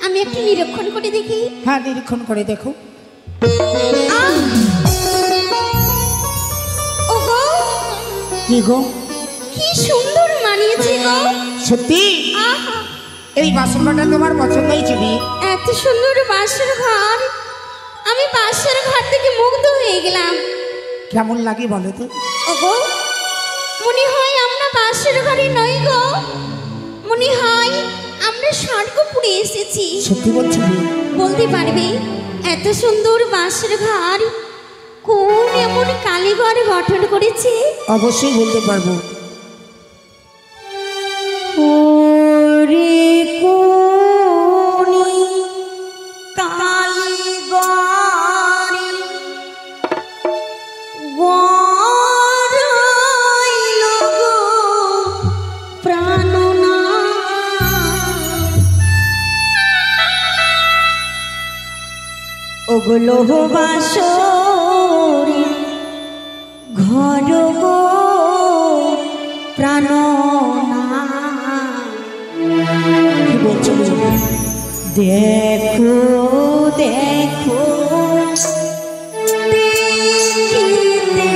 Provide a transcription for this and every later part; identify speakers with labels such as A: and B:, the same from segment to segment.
A: আমি একটু নিরীক্ষণ করে দেখি।
B: হ্যাঁ, নিরীক্ষণ করে দেখো।
A: ওগো,
B: কি গো?
A: কি সুন্দর মানিয়েছে গো।
B: সত্যি?
A: আহা,
B: এই বাসনটা তোমার পছন্দ হয়েছে?
A: এত সুন্দর বাসর ঘর, আমি বাসর ঘর থেকে মুগ্ধ হয়ে গেলাম।
B: কেমন লাগে বলো তো?
A: ওগো, মনে হয় আমরা বাসর ঘরে নই গো, মনে হয় আমরা স্বর্গপুরে এসেছি।
B: সত্যি বলছি?
A: বলতে পারবে এত সুন্দর বাসর ঘর কোন এমন কালীঘর গঠন করেছে?
B: অবশ্যই বলতে পারবো।
A: ওরে কোনি কালীঘর গড়াইল গো প্রাণনাথ। ওগুলো বাসর ঘর গো প্রাণনাথ।
B: কি বলছো?
A: দেখো দেখো দেখিতে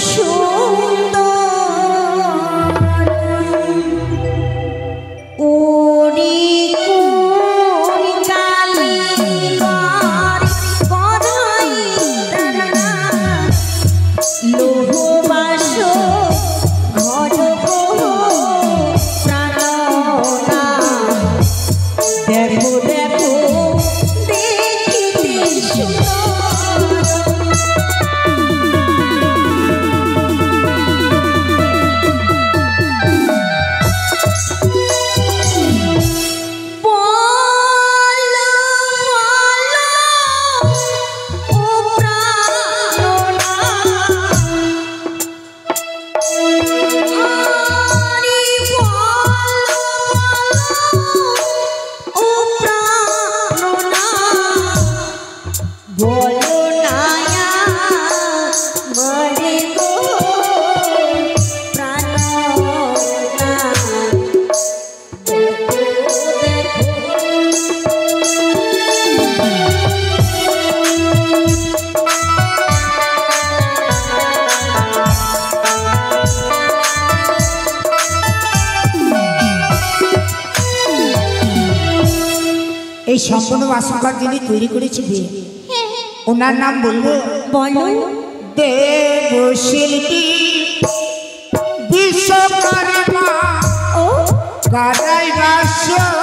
A: সুন্দর, ওরে কোন কালীঘর গড়াইল লোহ বাসর ঘর গো প্রাণনাথ। দেখো দেখো দেখিতে সুন্দর, বলো বলো ও প্রাণনাথ, আরে বলো ও প্রাণনাথ, বলো না মরে গো প্রাণনাথ।
B: এই সম্পূর্ণ বাসনঘর যিনি তৈরি করেছে ওনার নাম বলবো?
A: বলো।
B: দেবশিল্পী বিশ্বকর্মা
A: ও
B: গড়াই বাসর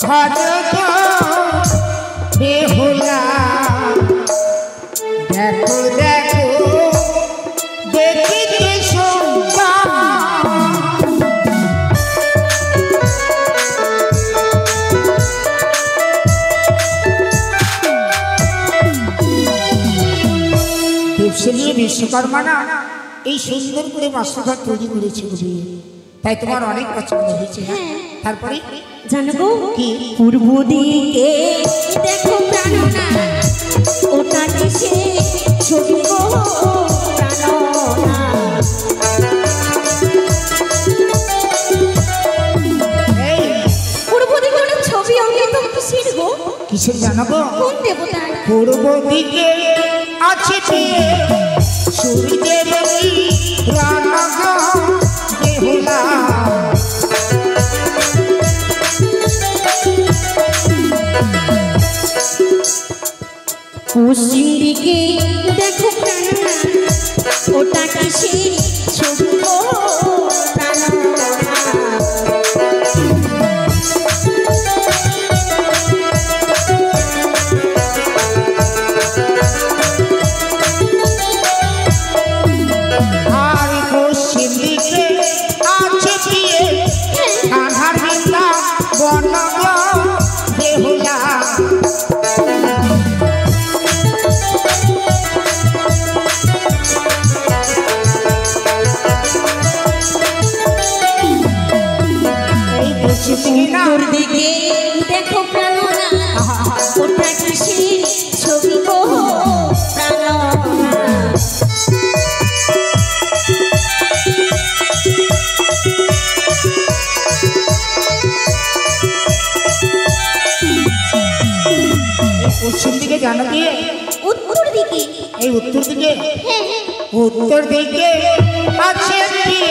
B: ঘর গো বেহুলা। দেখো দেখো দেখিতে সুন্দর, দেবশিল্পী বিশ্বকর্মা না এই সুন্দর করে বাসঘর তৈরি করেছে বলে তাই তোমার অনেক পছন্দ হয়েছে। তারপরে
A: জানো গো,
B: কি?
A: পূর্ব দিকে দেখো প্রাণনাথ, ওটা কিসে ছবি গো প্রাণনাথ।
B: এই
A: পূর্ব দিকে ওটা ছবি অঙ্কিত কিসের গো?
B: কিসের জানাবো?
A: কোন দেবতার?
B: পূর্ব দিকে আছে সূর্যের রানা গো বেহুলা।
A: পশ্চিম দিকে দেখো প্রাণনাথ, ওটা কিসের ছবি গো প্রাণনাথ।
B: আর পশ্চিম দিকে আছে কাঁধার বৃন্দা বন গো বেহুলা।
A: উত্তর দিকে দেখো প্রাণনাথ, ওটা কিসের ছবি গো প্রাণনাথ।
B: পশ্চিম দিকে জানো দিয়ে
A: উত্তর দিকে।
B: এই উত্তর দিকে
A: হ্যাঁ হ্যাঁ।
B: উত্তর দিকে আছে বিয়ে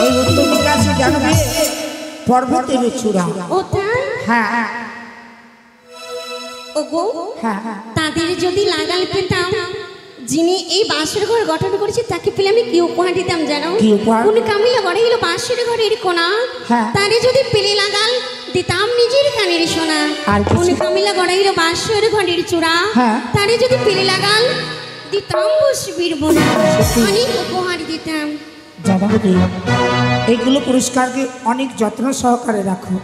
B: এই উত্তর দিকে আছে জানো দিয়ে পর্বতের চূড়া।
A: ও তাই?
B: হ্যাঁ হ্যাঁ
A: ওগো
B: হ্যাঁ হ্যাঁ।
A: তাদের যদি লাগাল পেতাম, যিনি এই বাঁশের ঘর গঠন করেছে তাকে পেলে আমি কি উপহার দিতাম জানো?
B: কি উপহার?
A: কোন কামিলা গড়ে গেল বাঁশের ঘরের কোনা,
B: হ্যাঁ।
A: তারে যদি পেলে লাগাল দিতাম নিজের কানের সোনা।
B: আর কিছু?
A: কোন কামিলা গড়ে গেল বাঁশের ঘরের চূড়া,
B: হ্যাঁ।
A: তারে যদি পেলে লাগাল দিতাম বসবির বোনা।
B: সত্যি?
A: অনেক উপহার দিতাম।
B: জানো কি এইগুলো পুরস্কারকে অনেক যত্ন সহকারে রাখো।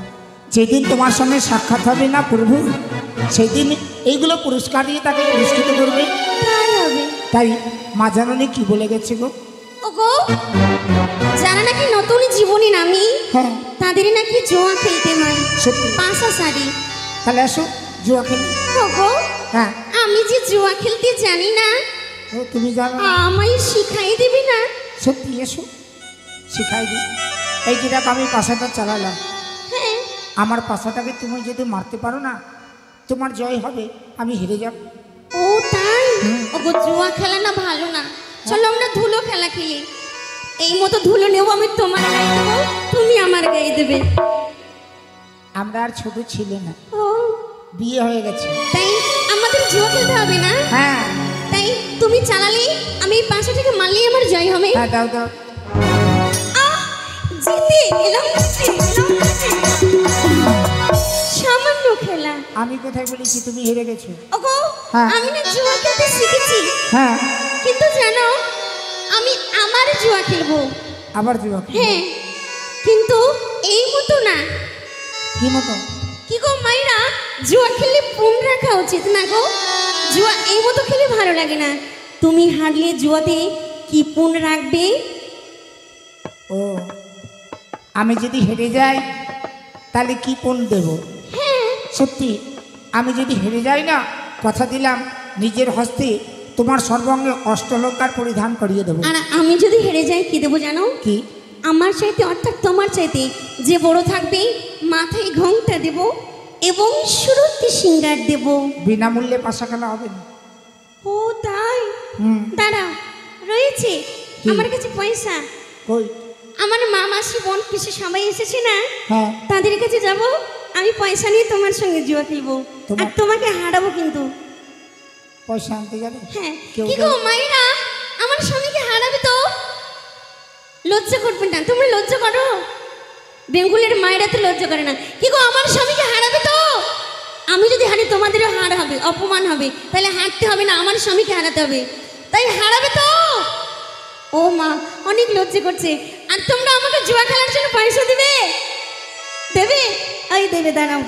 B: যেদিন তোমার সঙ্গে সাক্ষাৎ হবে না প্রভু, সেদিন এইগুলো পুরস্কার দিয়ে তাকে পুরস্কৃত করবে।
A: তাই হবে।
B: তাই মা জাননী কি বলে গেছে গো?
A: ওগো যারা নাকি নতুন জীবনী নামি,
B: হ্যাঁ
A: তাদের নাকি জোয়া খেলতে হয়
B: সত্যি?
A: পাঁচা শাড়ি।
B: তাহলে আসো জুয়া খেলি।
A: ওগো
B: হ্যাঁ
A: আমি যে জুয়া খেলতে জানি না,
B: ও তুমি জানো না?
A: আমায় শিখাই দিবি না?
B: সত্যি এসো শিখাই দিই। এই যে দেখো আমি পাশাটা চালালাম,
A: হ্যাঁ।
B: আমার পাশাটাকে তুমি যদি মারতে পারো না তোমার জয় হবে, আমি হেরে যাব।
A: ও তাই? ওগো জুয়া খেলা না ভালো না, চলো আমরা ধুলো খেলা খেলি। এই মতো ধুলো নেব আমি তোমার গায়ে দেবো, তুমি আমার গায়ে দেবে।
B: আমরা আর ছোট ছিলে না,
A: ও
B: বিয়ে হয়ে গেছে।
A: তাই আমাদের জুয়া খেলতে হবে না?
B: হ্যাঁ
A: তাই তুমি চালালে আমি এই পাশা থেকে মারলেই আমার জয় হবে।
B: হ্যাঁ দাও দাও।
A: আহ, জিতে এলাম, জিতে এলাম। সামান্য খেলা।
B: আমি কোথায় বলেছি তুমি হেরে গেছো?
A: ওগো
B: হ্যাঁ।
A: আমি না জুয়া খেলতে শিখেছি,
B: হ্যাঁ
A: কিন্তু জানো আমি আমার জুয়া খেলবো।
B: আবার জুয়া খেলি?
A: হ্যাঁ, কিন্তু এই মতো না।
B: কি মতো?
A: কি গো মাইরা, জুয়া খেললে পুন রাখা উচিত না গো? জুয়া এই মতো খেলে ভালো লাগে না। তুমি হারলে জুয়াতে কি পুন রাখবে?
B: ও আমি যদি হেরে যাই তাহলে কি পণ দেব?
A: হ্যাঁ।
B: সত্যি আমি যদি হেরে যাই না, কথা দিলাম নিজের হস্তে তোমার সর্বাঙ্গে অষ্টলঙ্কার পরিধান করিয়ে দেবো।
A: আর আমি যদি হেরে যাই কি দেবো জানো?
B: কি?
A: আমার চাইতে অর্থাৎ তোমার চাইতে যে বড় থাকবে মাথায় ঘোমটা দেব এবং সুরতি সিঙ্গার দেব।
B: বিনামূল্যে পাশা খেলা হবে না।
A: ও তাই?
B: হুম
A: দাঁড়া, রয়েছে
B: কি?
A: আমার কাছে পয়সা।
B: কই?
A: আমার মা মাসি বোন পিসে সবাই এসেছে না,
B: হ্যাঁ
A: তাদের কাছে যাব, আমি পয়সা নিয়ে তোমার সঙ্গে জুয়া খেলবো আর তোমাকে হারাবো কিন্তু।
B: পয়সা আনতে যাবে?
A: হ্যাঁ।
B: কেউ
A: কি গো মাইরা, আমার স্বামীকে হারাবে তো? লজ্জা করবে না? তোমরা লজ্জা করো? বেঙ্গুলের মায়েরা তো লজ্জা করে না। কি গো আমার স্বামীকে হারাবে তো? আমি যদি হারি তোমাদেরও হার হবে, অপমান হবে। তাহলে হারতে হবে না, আমার স্বামীকে হারাতে হবে। তাই হারাবে তো? ও মা, অনেক লজ্জা করছে। আর তোমরা আমাকে জুয়া খেলার জন্য পয়সা দেবে? দেবে? ওই দেবে, দাঁড়াও।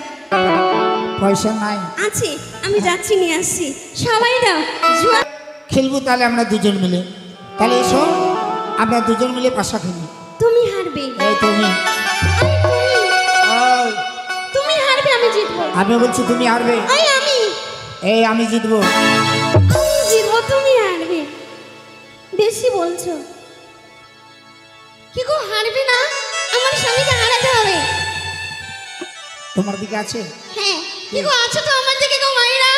B: পয়সা নাই।
A: আছে, আমি যাচ্ছি নিয়ে আসছি। সবাই দাও জুয়া।
B: খেলবো তাহলে আমরা দুজন মিলে। তাহলে এসো আমরা দুজন মিলে পাশা খেলি।
A: তুমি হারবে।
B: এই তুমি।
A: আরে তুমি,
B: ওই,
A: তুমি হারবে, আমি জিতবো।
B: আমি বলছি তুমি হারবে।
A: এই আমি
B: আমি জিতবো।
A: আমি জিতবো, তুমি হারবে। বেশি বলছো। কি গো হারবে না? আমার স্বামীকে হারাতে হবে।
B: তোমার দিকে আছে?
A: হ্যাঁ। কি গো আছো তো আমার দিকে গো মায়েরা?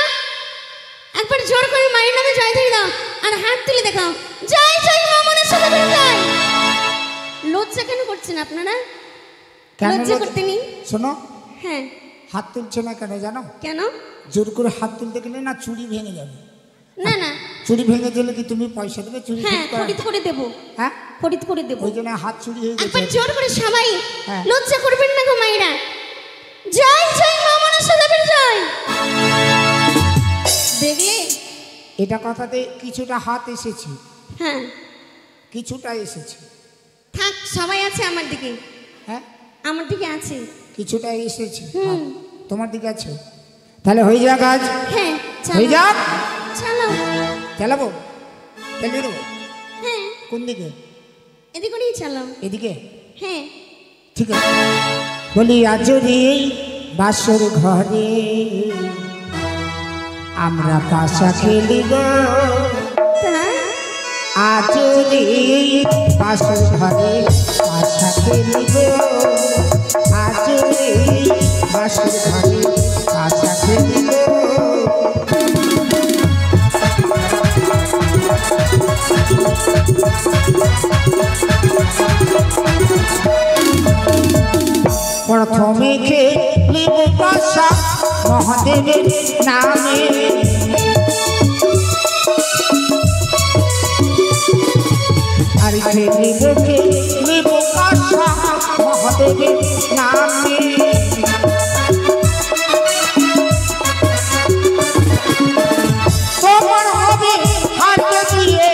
A: একবার জোর করে মায়ের নামে জয় ধরে দাও আর হাত তুলে দেখাও। জয় জয় মা মনসা দেবীর জয়। লজ্জা কেন করছেন আপনারা? লজ্জা করতে নেই।
B: শোনো,
A: হ্যাঁ।
B: হাত তুলছে না কেন জানো?
A: কেন?
B: জোর করে হাত তুলতে গেলে না চুড়ি ভেঙে যাবে।
A: না না।
B: চুড়ি ভেঙে গেলে কি তুমি পয়সা দেবে? চুড়ি
A: হ্যাঁ,
B: ঠিক করা?
A: খরিদ করে দেবো।
B: হ্যাঁ
A: খরিদ করে দেবো।
B: ওই জন্য হাত চুরি হয়ে
A: একবার
B: গেছে।
A: জোর করে সবাই
B: হ্যাঁ।
A: লজ্জা করবেন না গো মায়েরা। জয় জয় মা মনসা দেবীর জয়। দেখলে?
B: এটা কথাতে কিছুটা হাত এসেছে,
A: হ্যাঁ।
B: কিছুটা এসেছে।
A: থাক, সবাই আছে আমার দিকে।
B: হ্যাঁ
A: আমার দিকে আছে।
B: কিছুটা এসেছে।
A: হুম।
B: হাত তোমার দিকে আছে। তাহলে হয়ে যাক আজ।
A: হ্যাঁ,
B: হয়ে
A: চালাও।
B: যাক।
A: চালাও।
B: চালাবো? চালিয়ে দেবো?
A: হ্যাঁ,
B: কোন দিকে?
A: এদিক করেই চালাও।
B: এদিকে?
A: হ্যাঁ।
B: ঠিক আছে। বলি আজ রে বাসর ঘরে আমরা পাশা খেলিব
A: তাই?
B: আজরে পাশের ঘরে পাশা খেলিব আজরে পাশের ঘরে পাশা খেলিব প্রথমে খেলিব পাশা মহাদেবের নামে আর খেলিব পাশা মহাদেবের নামে তোমার হবে হাতে দিয়ে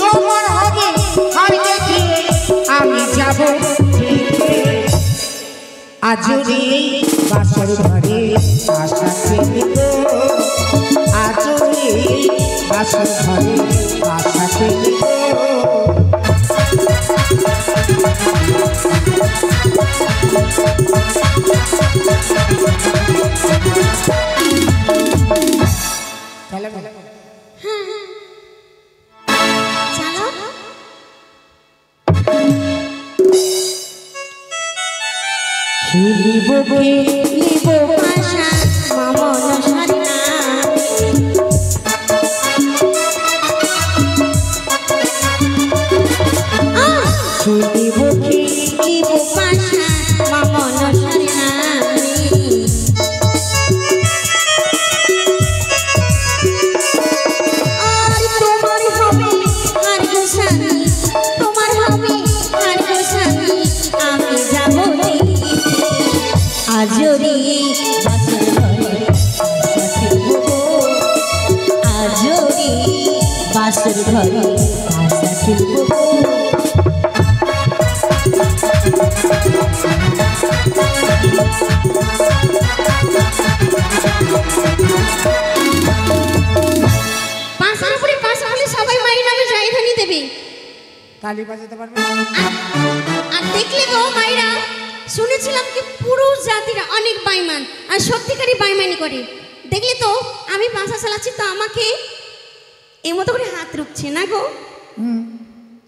B: তোমার হবে হাতে দিয়ে আমি যাব আজরে বাসর ঘরে আশা খেলিব আজরে বাসর ঘরে আশা খেলিব
A: চলো।
B: খেলিব
A: খেলিব পাশা মামন সারিনা
B: খেলিব
A: খেলিব পাশা মামন সারিনা আর তোমার হবে আর গোসানি তোমার হবে আর গোসানি আমি যাব আজরি বাসর ঘরে আশা খেলিব আজরি বাসর ঘরে আশা খেলিব পাঁচার উপরে পাঁচা হলে সবাই মায়ের নামে জয়ধ্বনি দেবে
B: তালি বাজাতে পারবে
A: আর দেখলে গো মায়েরা শুনেছিলাম কি পুরুষ জাতিরা অনেক বাইমান আর সত্যিকারই বাইমানি করে দেখলে তো আমি পাঁচা চালাচ্ছি তো আমাকে এর মতো করে হাত রুখছে না গো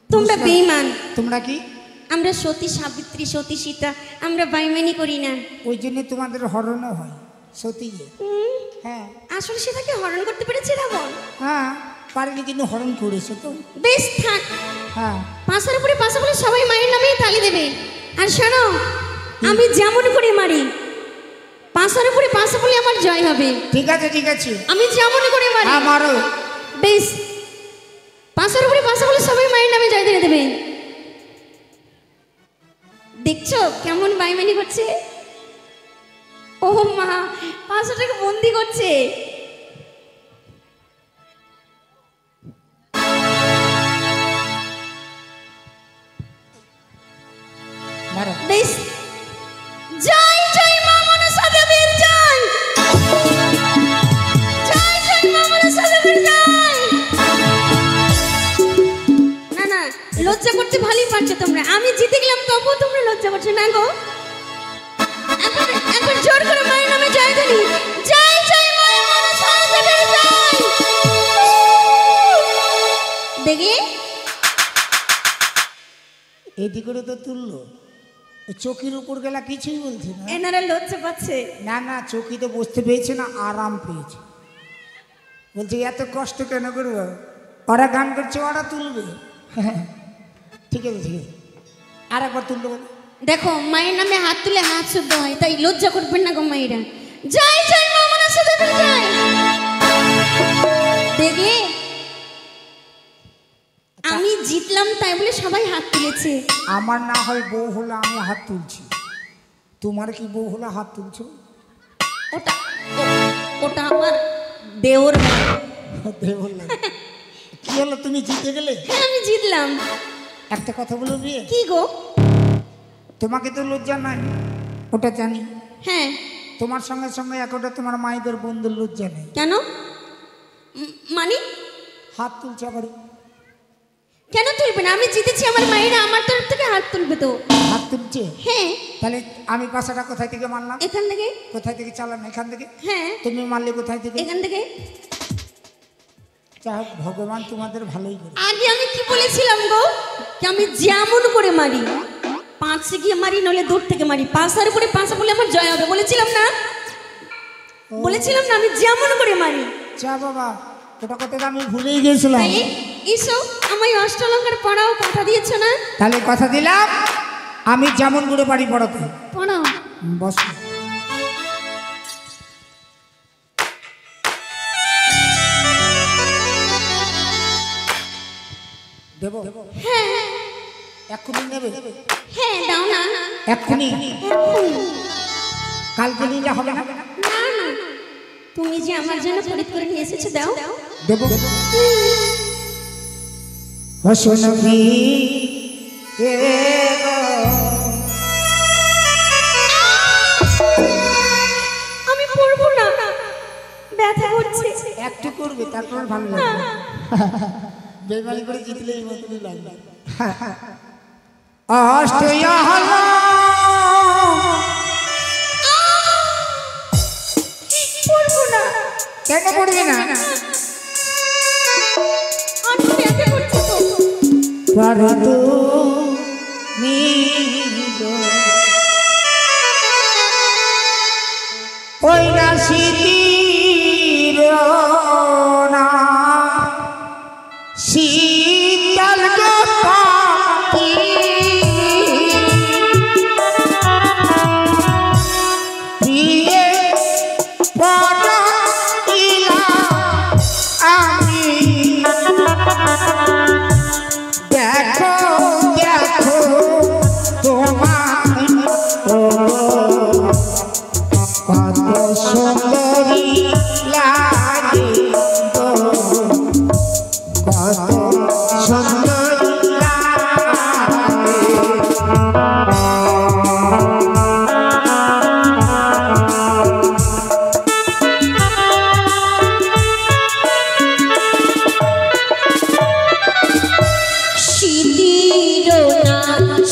A: তোমরা বেঈমান
B: তোমরা কি
A: আমরা সতী সাবিত্রী সতী সীতা আমরা বাইমানি করি না
B: ওই জন্য তোমাদের হরণও হয় সতী যে হ্যাঁ
A: আসলে সেটাকে হরণ করতে পেরেছে রাবণ
B: হ্যাঁ পারেনি কিন্তু হরণ করেছে তো
A: বেশ থাক
B: হ্যাঁ
A: পাঁচার উপরে পাঁচা বলে সবাই মায়ের নামেই তালি দেবে আর শোনো আমি যেমন করে মারি পাঁচার উপরে পাঁচা বলে আমার জয় হবে
B: ঠিক আছে ঠিক আছে
A: আমি যেমন করে মারি
B: আমারও
A: বেশ পাঁচার উপরে পাঁচা বলে সবাই মায়ের নামে জয় দিয়ে দেবে দেখছো কেমন বাইমানি করছে ও মা পাঁচটাকে বন্দি করছে
B: মারো
A: বেশ জয় জয় মা মনসা দেবীর জয় জয় জয় মা মনসা দেবীর জয় না না লজ্জা করতে ভালোই পারছো তোমরা আমি জিতে গেলাম তবুও তোমরা লজ্জা করছো না গো একবার জোর করে মায়ের নামে জয় দিলি জয় জয় মা মনসা দেবীর জয় দেখলে
B: এদিক করে তো তুললো চকির উপর গেলা কিছুই বলছে না
A: এনারা লজ্জা পাচ্ছে
B: না না চকিতে বসতে পেয়েছে না আরাম পেয়েছে বলছে এত কষ্ট কেন করবো ওরা গান করছে ওরা তুলবে ঠিক আছে ঠিক আছে আর একবার তুললো বলে
A: দেখো মায়ের নামে হাত তুলে হাত শুদ্ধ হয় তাই লজ্জা করবেন না গো মায়েরা জয় জয় মা মনসা দেবীর জয় দেখলে আমি জিতলাম তাই বলে সবাই হাত তুলেছে
B: আমার না হয় বউ হলে আমি হাত তুলছি তোমার কি বউ হলে হাত তুলছো
A: ওটা ওটা আমার দেওর
B: দেবল না। কি হলো তুমি জিতে গেলে
A: হ্যাঁ আমি জিতলাম
B: একটা কথা বলো বিয়ে
A: কি গো
B: তোমাকে তো লজ্জা নাই ওটা জানি
A: হ্যাঁ
B: তোমার সঙ্গে সঙ্গে একটা তোমার মায়েদের বন্ধুর লজ্জা নেই
A: কেন মানে
B: হাত তুলছে আবার
A: কেন তুলবে না? আমি জিতেছি, আমার মায়েরা আমার তরফ থেকে হাত তুলবে তো।
B: হাত তুলছে?
A: হ্যাঁ।
B: তাহলে আমি পাশাটা কোথায় থেকে মারলাম?
A: এখান থেকে।
B: কোথায় থেকে চালাম? এখান থেকে।
A: হ্যাঁ।
B: তুমি মারলে কোথায় থেকে?
A: এখান থেকে।
B: যা হোক, ভগবান তোমাদের ভালোই করে।
A: আগে আমি কি বলেছিলাম গো, যে আমি যেমন করে মারি, পাঁচে গিয়ে মারি, নলে দূর থেকে মারি, পাঁচার উপরে পাঁচা বলে আমার জয় হবে, বলেছিলাম না? বলেছিলাম না আমি যেমন করে মারি।
B: যা বাবা, ওটা কথা আমি ভুলেই গেছিলাম।
A: এসো, আমায় অষ্টলঙ্কার পড়াও, কথা দিয়েছো না?
B: তাহলে কথা দিলাম আমি যেমন করে বাড়ি পড়াতে।
A: পড়াও।
B: বস। দেব?
A: হ্যাঁ।
B: এক্ষুনি নেবে?
A: হ্যাঁ, দাও না।
B: এক্ষুনি? কালকে নিলে হবে না?
A: না না, তুমি যে আমার জন্য খরিদ করে নিয়ে এসেছো, দাও।
B: দেব? হসনবী
A: আমি পড়বো না, ব্যথা করছে।
B: একটু করবে, তারপর ভালো লাগবে। বেমানি করে জিতলে এই মতনই লাগবে। অষ্টয়া হলো
A: পড়বো না।
B: কেন পড়বে না?
A: আমি ব্যথা করছে তো।
B: ভারত নিগো ওই না শীতির না শীতল গো পাখি প্রিয়ে পড়িলা আমি দেখো দেখো তোমায় কত সুন্দরী লাগে গো, কত সুন্দরী লাগে।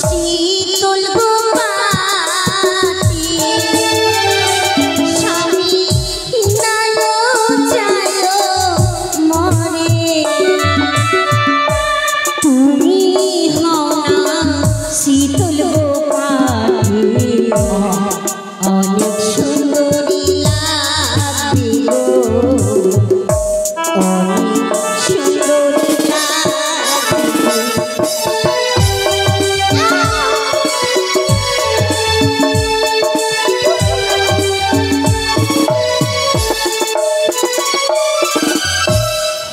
A: শীতল গো পাখি, স্বামী নালো চালো মরে, তুমি হও না শীতল গো পাখি, অনেক সুন্দরী লাগবে গো, অনেক সুন্দরী লাগবে।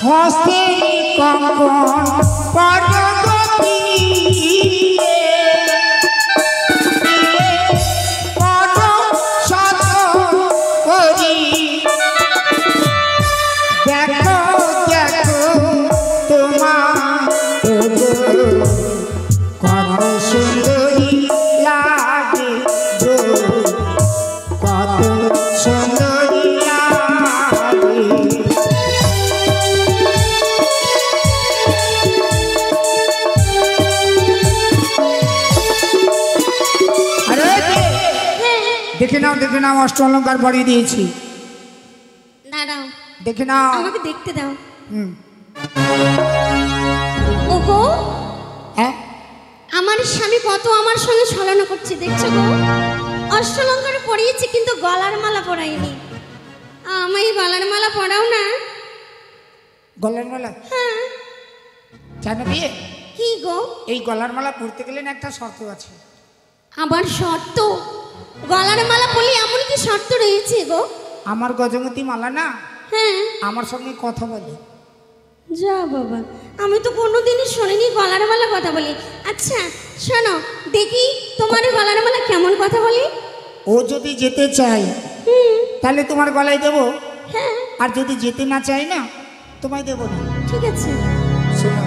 B: হস্তে কঙ্কন পরগতি পদ শত করি দেখো দেখো তোমার কত সুন্দরী লাগে গো, কত সুন্দরী লাগে। দেখে নাও দেখে নাও, অষ্ট অলঙ্কার পরিয়ে দিয়েছি।
A: দাঁড়াও,
B: দেখে নাও।
A: আমাকে দেখতে দাও।
B: হুম।
A: ওগো,
B: হ্যাঁ,
A: আমার স্বামী কত আমার সঙ্গে ছলনা করছে, দেখছো গো? অষ্টলঙ্কার পরিয়েছি কিন্তু গলার মালা পরাইনি। আমায় গলার মালা পরাও না।
B: গলার মালা?
A: হ্যাঁ।
B: জানো বিয়ে,
A: কি গো?
B: এই গলার মালা পরতে গেলে না একটা শর্ত আছে।
A: আবার শর্ত? গলার মালা পরলে এমন কি শর্ত রয়েছে গো?
B: আমার গজমতি মালা না
A: হ্যাঁ।
B: আমার সঙ্গে কথা বলে।
A: যা বাবা, আমি তো কোনোদিনই শুনিনি গলার মালা কথা বলি। আচ্ছা শোনো, দেখি তোমার গলার মালা কেমন কথা বলি।
B: ও যদি যেতে চায় তাহলে তোমার গলায় দেবো,
A: হ্যাঁ।
B: আর যদি যেতে না চাই না তোমায় দেবো না।
A: ঠিক আছে,
B: শোনো,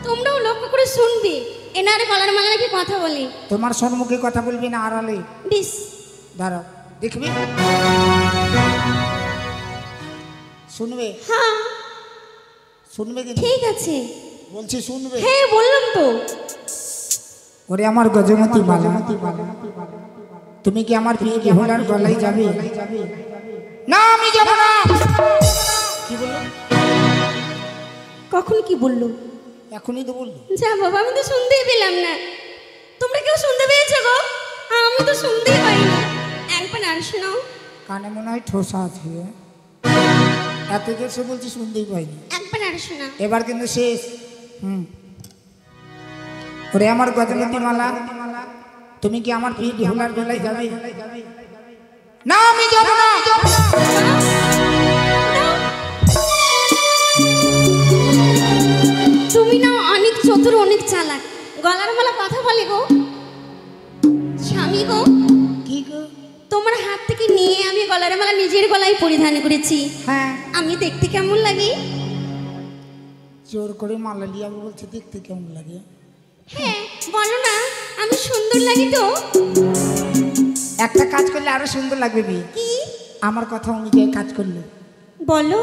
A: তোমরাও লক্ষ্য করে শুনবে, এনার গলার মালা নাকি কথা বলে।
B: তোমার সম্মুখে কথা বলবি না, আড়ালে।
A: বেশ,
B: দাঁড়াও দেখবি, শুনবে
A: হ্যাঁ
B: শুনবে কিন্তু।
A: ঠিক আছে।
B: বলছি শুনবে?
A: হ্যাঁ বললাম তো।
B: ওরে আমার গজমতি মালা, তুমি কি আমার বিয়ে বেহুলার গলায় যাবে? না আমি যাব না। কি বললো?
A: কখন কি বললো?
B: এখনই তো বললো।
A: যা বাবা, আমি তো শুনতেই পেলাম না। তোমরা কেউ শুনতে পেয়েছো গো? আমি তো শুনতেই পাইনি। একবার আর শোনাও।
B: কানে মনে হয় ঠোসা আছে। এত জোরসে বলছি শুনতেই পাইনি।
A: একবার আর শোনাও।
B: এবার কিন্তু শেষ। ওরে আমার গজমতি মালা, তুমি কি আমার বিয়ে বেহুলার গলায় যাবে? না আমি যাব না।
A: তুমি না অনেক চতুর, অনেক চালাক। গলার মালা কথা বলে গো। স্বামী গো,
B: কি গো?
A: তোমার হাত থেকে নিয়ে আমি গলার মালা নিজের গলায় পরিধান করেছি।
B: হ্যাঁ,
A: আমি দেখতে কেমন লাগে?
B: জোর করে মালা লিয়াবো বলছে, দেখতে কেমন লাগে?
A: হ্যাঁ বলো না, আমি সুন্দর লাগি তো?
B: একটা কাজ করলে আরো সুন্দর লাগবে বিয়ে।
A: কি?
B: আমার কথা অনুযায়ী কাজ করলে
A: বলো।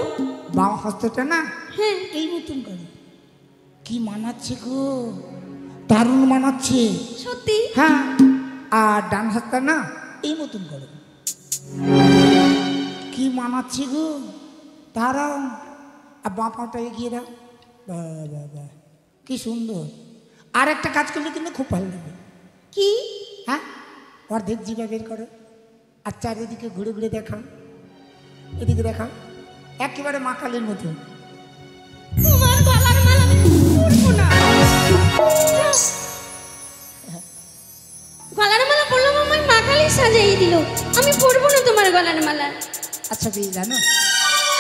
B: বাম হস্তটা না
A: হ্যাঁ।
B: এই মতন করে। কি মানাচ্ছে গো, দারুণ মানাচ্ছে।
A: সত্যি?
B: হ্যাঁ, আর ডান হাতটা না এই মতন করো। কি মানাচ্ছে গো, দাঁড়াও। আর বাঁ পাটা এগিয়ে দাও। বাহ, কি সুন্দর। আর একটা কাজ করলে কিন্তু খুব ভালো লাগবে।
A: কি?
B: হ্যাঁ, অর্ধেক জিভা বের করো আর চারিদিকে ঘুরে ঘুরে দেখাও। এদিকে দেখাও, একেবারে মা কালীর মতো।
A: তোমার গলার মালা আমি পরবো না। গলার মালা পরলাম, আমার মা কালী সাজিয়ে দিল। আমি পরবো না তোমার গলার মালা।
B: আচ্ছা বিয়ে জানো,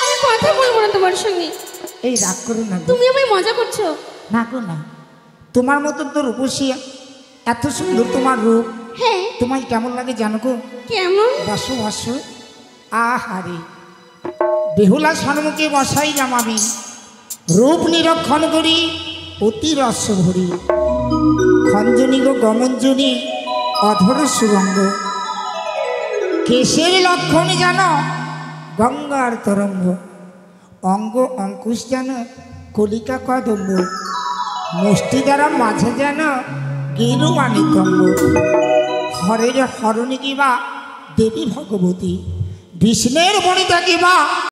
A: আমি কথা বলবো না তোমার সঙ্গে।
B: এই রাগ করো না গো।
A: তুমি আমায় মজা করছো।
B: না গো না, তোমার মতন তো রূপসী, এত সুন্দর তোমার রূপ।
A: হ্যাঁ।
B: তোমায় কেমন লাগে জানো গো?
A: কেমন?
B: বসো বসো। আহারে, বেহুলা সন্মুখে বসাইলাম আমি, রূপ নিরক্ষণ করি অতি রস ভরি। খঞ্জনী গো গমঞ্জনী অধর সুরঙ্গ, কেশের লক্ষণ জানো গঙ্গার তরঙ্গ। অঙ্গ অঙ্কুশ যেন কলিকা কদম্ব, মুষ্টি দ্বারা মাঝে যেন গেরু মানিকম্ব। হরের হরণী কিবা দেবী ভগবতী, বিষ্ণের বনিতা কিবা